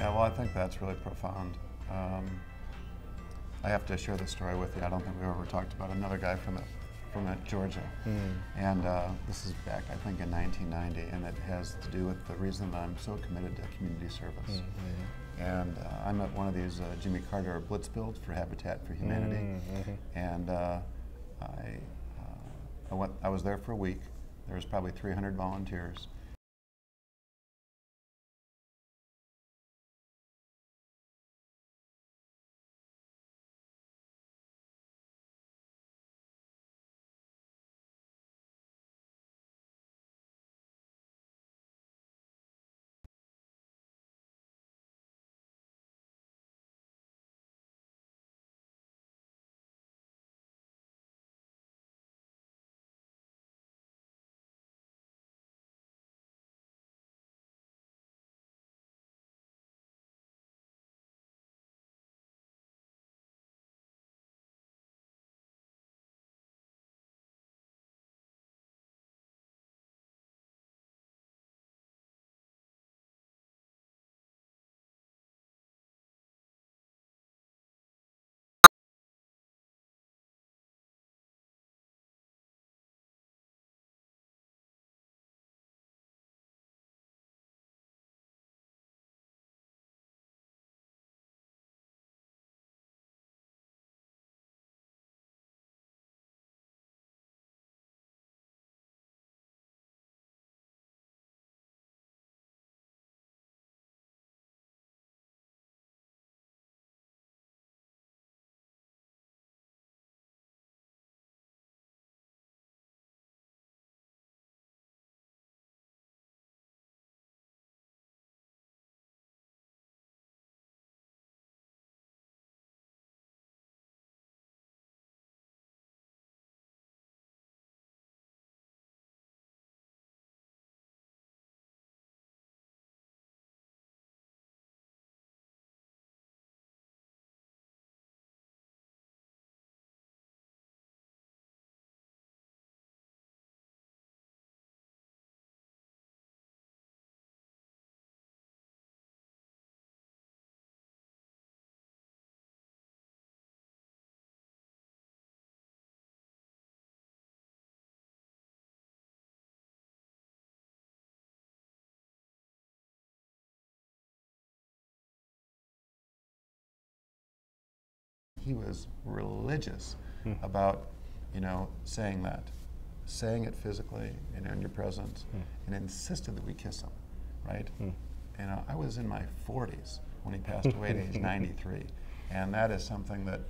Yeah, well, I think that's really profound. I have to share this story with you. I don't think we've ever talked about another guy from Georgia. And this is back, I think, in 1990, and it has to do with the reason that I'm so committed to community service. And I'm at one of these Jimmy Carter Blitz builds for Habitat for Humanity. And I was there for a week. There was probably 300 volunteers. He was religious about, saying that, saying it physically, in your presence, and insisted that we kiss him, right? I was in my 40s when he passed away at age 93, and that is something that,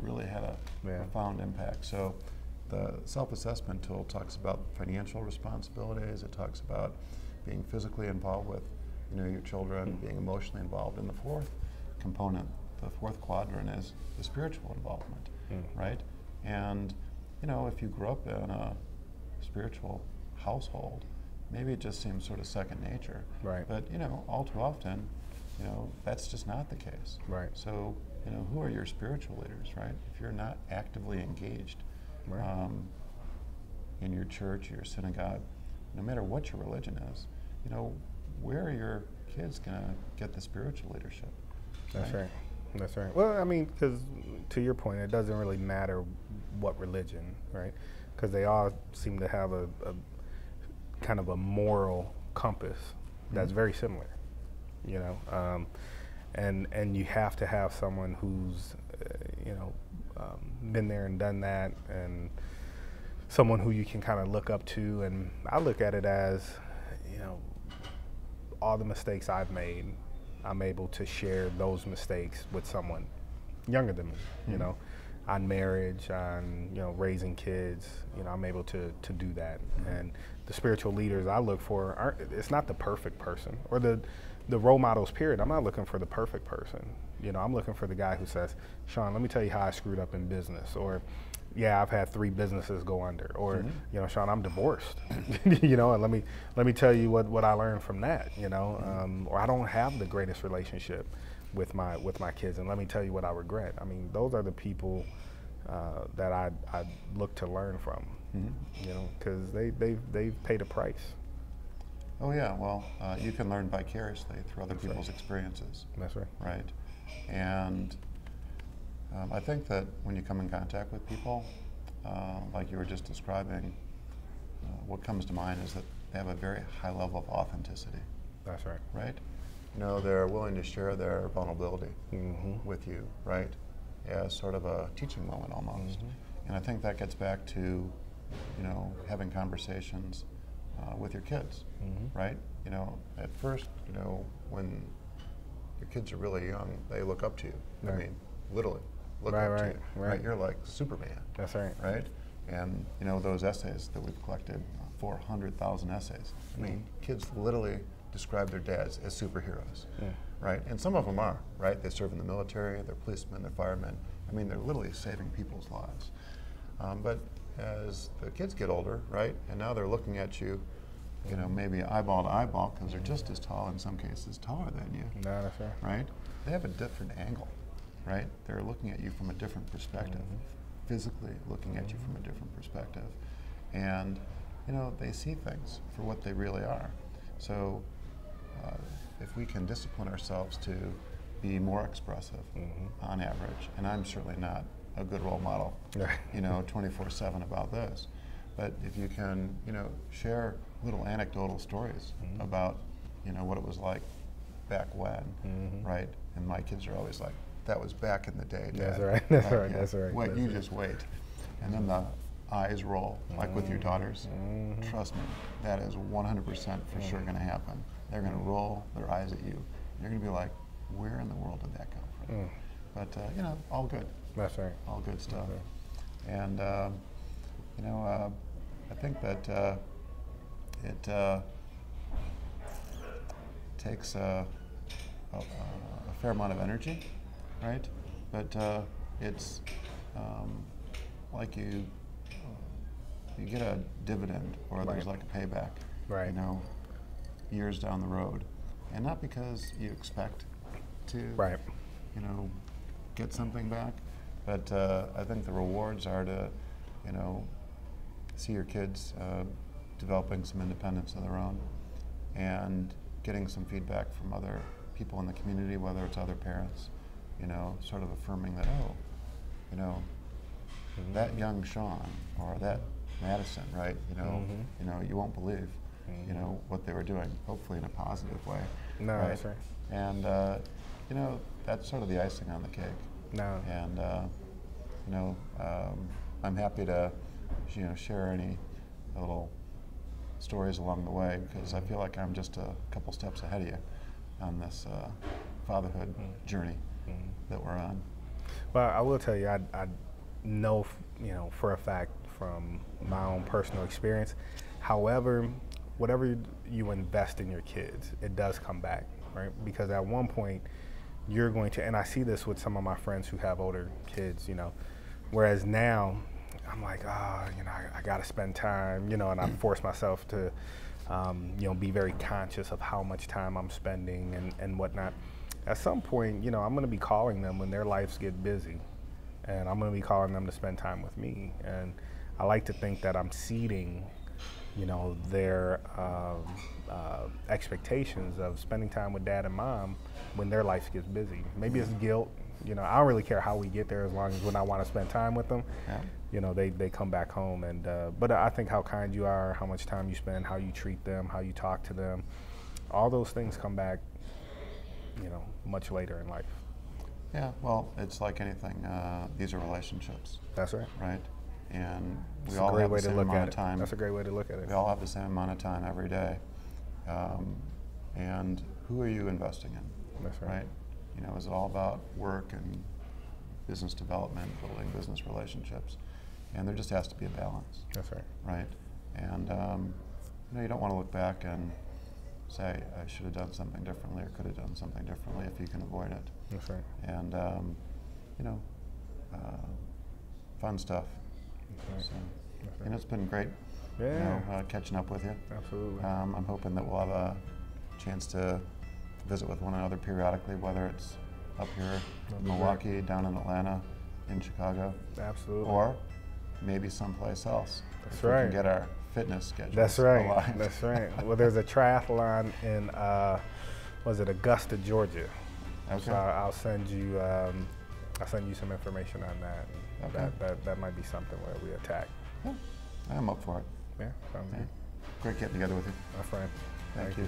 really had a profound impact. So the self-assessment tool talks about financial responsibilities. It talks about being physically involved with, your children, being emotionally involved. And the fourth component, the fourth quadrant, is the spiritual involvement, right? And, if you grew up in a spiritual household, maybe it just seems sort of second nature. Right. But, all too often, that's just not the case. Right. So, who are your spiritual leaders, right? If you're not actively engaged in your church, your synagogue, no matter what your religion is, where are your kids going to get the spiritual leadership? That's right. That's right. Well, I mean, because to your point, it doesn't really matter what religion, right? Because they all seem to have a kind of a moral compass that's very similar, and you have to have someone who's, been there and done that, and someone who you can kind of look up to. And I look at it as, all the mistakes I've made, I'm able to share those mistakes with someone younger than me, on marriage, on, raising kids, I'm able to do that. And the spiritual leaders I look for it's not the perfect person or the role models, period. I'm not looking for the perfect person. I'm looking for the guy who says, Sean, let me tell you how I screwed up in business, or yeah, I've had 3 businesses go under, or Sean, I'm divorced, and let me tell you what I learned from that, or I don't have the greatest relationship with my kids, and let me tell you what I regret. I mean, those are the people that I look to learn from, because they've paid a price. Oh yeah, well, you can learn vicariously through other people's experiences, That's right. right? And I think that when you come in contact with people, like you were just describing, what comes to mind is that they have a very high level of authenticity, That's right. right? You know, they're willing to share their vulnerability with you, right? As sort of a teaching moment almost. And I think that gets back to, you know, having conversations with your kids, right? You know, at first, you know, when your kids are really young, they look up to you. Right. I mean, literally look Right, up to right, you, right. You're like Superman, That's right. right? And you know, those essays that we've collected, 400,000 essays. I mean, kids literally describe their dads as superheroes, right? And some of them are, right? They serve in the military, they're policemen, they're firemen. I mean, they're literally saving people's lives. But as the kids get older, right, and now they're looking at you, you know, maybe eyeball to eyeball, because they're just as tall, in some cases, taller than you, No, that's right. right? They have a different angle, right? They're looking at you from a different perspective, physically looking at you from a different perspective. And, you know, they see things for what they really are. So if we can discipline ourselves to be more expressive on average, and I'm certainly not a good role model, you know, 24/7 about this, but if you can, you know, share little anecdotal stories about, you know, what it was like back when, right? And my kids are always like, that was back in the day, Dad. That's right. That's right. Yeah. That's right. Wait, That's you right. just wait. And then the eyes roll, like with your daughters. Trust me, that is 100% for sure going to happen. They're going to roll their eyes at you. You're going to be like, where in the world did that come from? But, you know, all good. That's right. All good stuff. And, you know, I think that it takes a fair amount of energy, right? But it's like you get a dividend, or there's like a payback, Right. you know, years down the road. And not because you expect to, Right. you know, get something back, but I think the rewards are to, you know, see your kids developing some independence of their own, and getting some feedback from other people in the community, whether it's other parents, you know, sort of affirming that, oh, you know, that young Sean or that Madison, right? You know, you won't believe, you know, what they were doing. Hopefully in a positive way. No, right? that's right. And you know, that's sort of the icing on the cake. No. And you know, I'm happy to, you know, share any little stories along the way, because I feel like I'm just a couple steps ahead of you on this fatherhood journey that we're on. Well, I will tell you, I know, you know, for a fact from my own personal experience, however, whatever you invest in your kids, it does come back, right? Because at one point, you're going to, and I see this with some of my friends who have older kids, you know, whereas now, I'm like, you know, I got to spend time, you know, and I force myself to, you know, be very conscious of how much time I'm spending and whatnot. At some point, you know, I'm going to be calling them when their lives get busy, and I'm going to be calling them to spend time with me. And I like to think that I'm seeding, you know, their expectations of spending time with dad and mom when their life gets busy. Maybe it's guilt. You know, I don't really care how we get there, as long as when I want to spend time with them, you know, they come back home. And but I think how kind you are, how much time you spend, how you treat them, how you talk to them, all those things come back, you know, much later in life. Yeah, well, it's like anything. These are relationships. That's right. Right? And we That's all a great have way the to same look amount at of it. time. That's a great way to look at it. We all have the same amount of time every day. And who are you investing in? That's right. You know, is it all about work and business development, building business relationships? And there just has to be a balance. That's right. Right? And you know, you don't want to look back and say, I should have done something differently or could have done something differently if you can avoid it. That's right. And you know, fun stuff. That's So, right. you know, it's been great, you Yeah. know, catching up with you. Absolutely. I'm hoping that we'll have a chance to visit with one another periodically, whether it's up here That'd in be Milwaukee, down in Atlanta, in Chicago, Absolutely. or maybe someplace else. That's if we right. can get our fitness schedule. That's right. That's right. Well, there's a triathlon in was it Augusta, Georgia? Okay. So I'll send you some information on that. Okay. That might be something where we attack. Yeah, I'm up for it. Yeah, sounds good. Great getting together with you. My friend. Thank you.